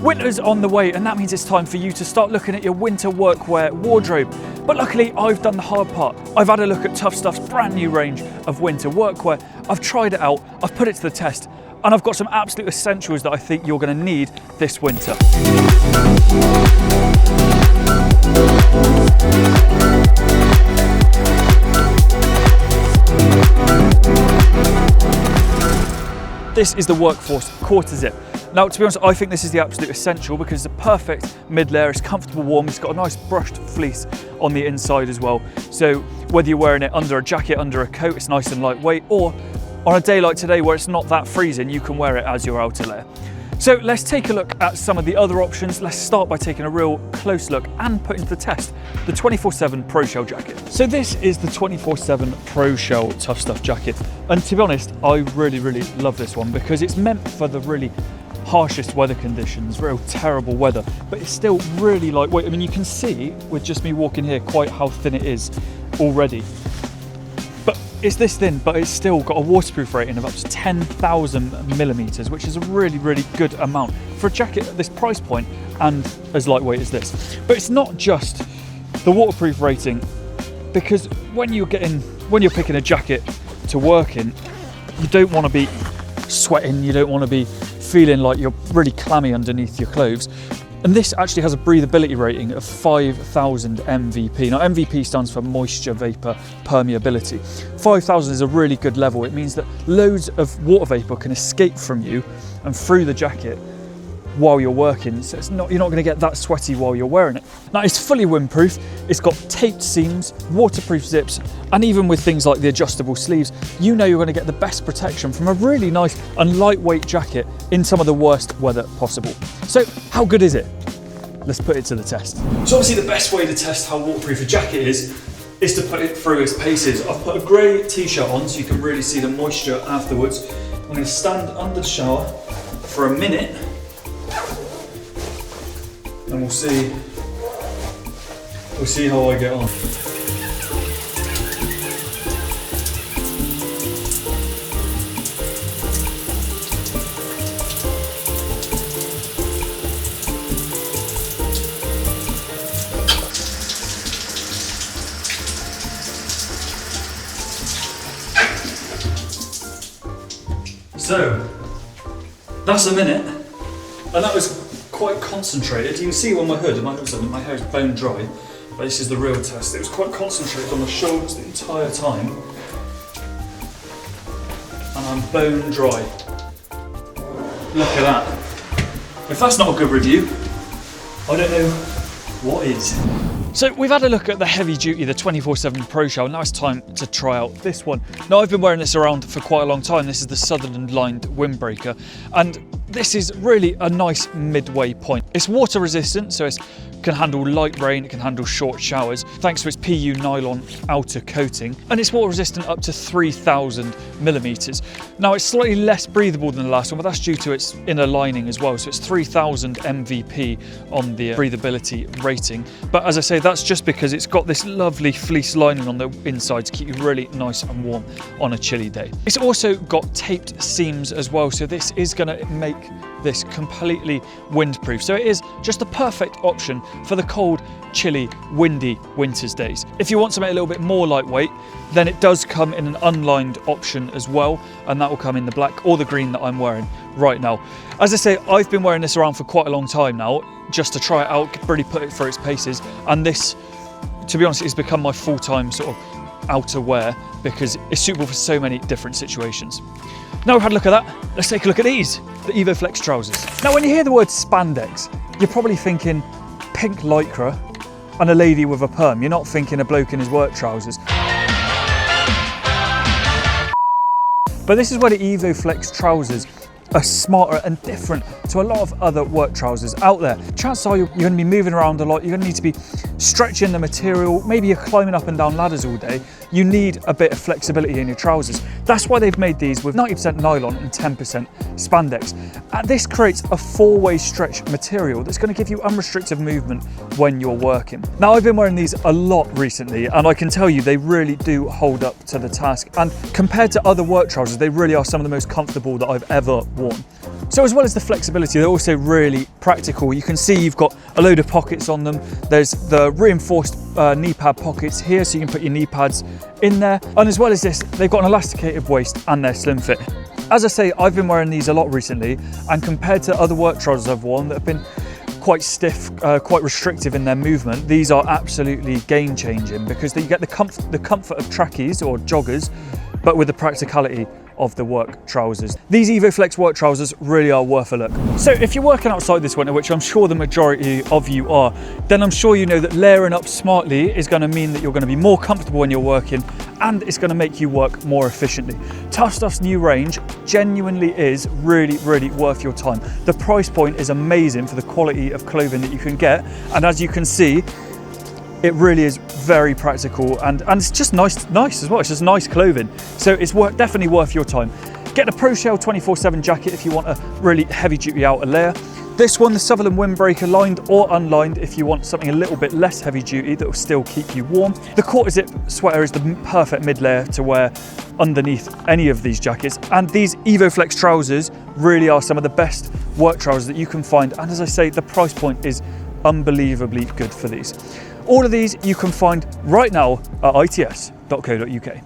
Winter's on the way, and that means it's time for you to start looking at your winter workwear wardrobe. But luckily, I've done the hard part. I've had a look at TuffStuff's brand new range of winter workwear. I've tried it out, I've put it to the test, and I've got some absolute essentials that I think you're going to need this winter. This is the Workforce Quarter Zip. Now, to be honest, I think this is the absolute essential because it's a perfect mid-layer, it's comfortable, warm, it's got a nice brushed fleece on the inside as well. So whether you're wearing it under a jacket, under a coat, it's nice and lightweight, or on a day like today where it's not that freezing, you can wear it as your outer layer. So let's take a look at some of the other options. Let's start by taking a real close look and putting to the test the 24/7 Proshell jacket. So this is the 24/7 Proshell TuffStuff jacket. And to be honest, I really love this one because it's meant for the really harshest weather conditions, real terrible weather, but it's still really lightweight. I mean, you can see with just me walking here quite how thin it is already. But it's this thin, but it's still got a waterproof rating of up to 10,000 millimeters, which is a really good amount for a jacket at this price point and as lightweight as this. But it's not just the waterproof rating, because when you're picking a jacket to work in, you don't want to be sweating, you don't want to be feeling like you're really clammy underneath your clothes. And this actually has a breathability rating of 5,000 MVP. Now, MVP stands for moisture vapor permeability. 5,000 is a really good level. It means that loads of water vapor can escape from you and through the jacket while you're working. So you're not going to get that sweaty while you're wearing it. Now, it's fully windproof. It's got taped seams, waterproof zips, and even with things like the adjustable sleeves, you know you're going to get the best protection from a really nice and lightweight jacket in some of the worst weather possible. So how good is it? Let's put it to the test. So obviously the best way to test how waterproof a jacket is to put it through its paces. I've put a grey t-shirt on so you can really see the moisture afterwards. I'm going to stand under the shower for a minute and we'll see how I get on. So that's a minute, and that was quite concentrated. You can see on my hood, and my hair is bone dry, but this is the real test. It was quite concentrated on my shoulders the entire time, and I'm bone dry. Look at that. If that's not a good review, I don't know what is. So we've had a look at the heavy duty, the 24/7 Proshell. Now it's time to try out this one. Now, I've been wearing this around for quite a long time. This is the Sutherland lined Windbreaker, and this is really a nice midway point. It's water resistant, so it can handle light rain, it can handle short showers, thanks to its PU nylon outer coating, and it's water resistant up to 3,000 millimeters. Now, it's slightly less breathable than the last one, but that's due to its inner lining as well. So it's 3,000 MVP on the breathability rating. But as I say, that's just because it's got this lovely fleece lining on the inside to keep you really nice and warm on a chilly day. It's also got taped seams as well, so this is going to make this completely windproof. So it is just the perfect option for the cold, chilly, windy winter's days. If you want something a little bit more lightweight, then it does come in an unlined option as well, and that will come in the black or the green that I'm wearing right now. As I say, I've been wearing this around for quite a long time now, just to try it out, really put it through its paces, and this, to be honest, has become my full-time sort of outer wear because it's suitable for so many different situations. Now we've had a look at that, let's take a look at these, the Evo Flex Trousers. Now, when you hear the word spandex, you're probably thinking pink lycra and a lady with a perm. You're not thinking a bloke in his work trousers. But this is where the Evo Flex Trousers are smarter and different to a lot of other work trousers out there. Chances are you're going to be moving around a lot, you're going to need to be stretching the material, maybe you're climbing up and down ladders all day. You need a bit of flexibility in your trousers. That's why they've made these with 90% nylon and 10% spandex. And this creates a four-way stretch material that's going to give you unrestricted movement when you're working. Now, I've been wearing these a lot recently, and I can tell you they really do hold up to the task. And compared to other work trousers, they really are some of the most comfortable that I've ever worn. So as well as the flexibility, they're also really practical. You can see you've got a load of pockets on them. There's the reinforced knee pad pockets here, so you can put your knee pads in there. And as well as this, they've got an elasticated waist and they're slim fit. As I say, I've been wearing these a lot recently, and compared to other work trousers I've worn that have been quite stiff, quite restrictive in their movement, these are absolutely game changing because you get the comfort of trackies or joggers, but with the practicality of the work trousers. These Evo Flex work trousers really are worth a look. So if you're working outside this winter, which I'm sure the majority of you are, then I'm sure you know that layering up smartly is going to mean that you're going to be more comfortable when you're working, and it's going to make you work more efficiently. TuffStuff's new range genuinely is really worth your time. The price point is amazing for the quality of clothing that you can get, and as you can see, it really is very practical, and it's just nice as well. It's just nice clothing, so it's definitely worth your time. Get the Proshell 24/7 jacket if you want a really heavy duty outer layer. This one, the Sutherland Windbreaker, lined or unlined if you want something a little bit less heavy duty that will still keep you warm. The quarter zip sweater is the perfect mid layer to wear underneath any of these jackets, and these Evo Flex trousers really are some of the best work trousers that you can find, and as I say, the price point is unbelievably good for these. All of these you can find right now at its.co.uk.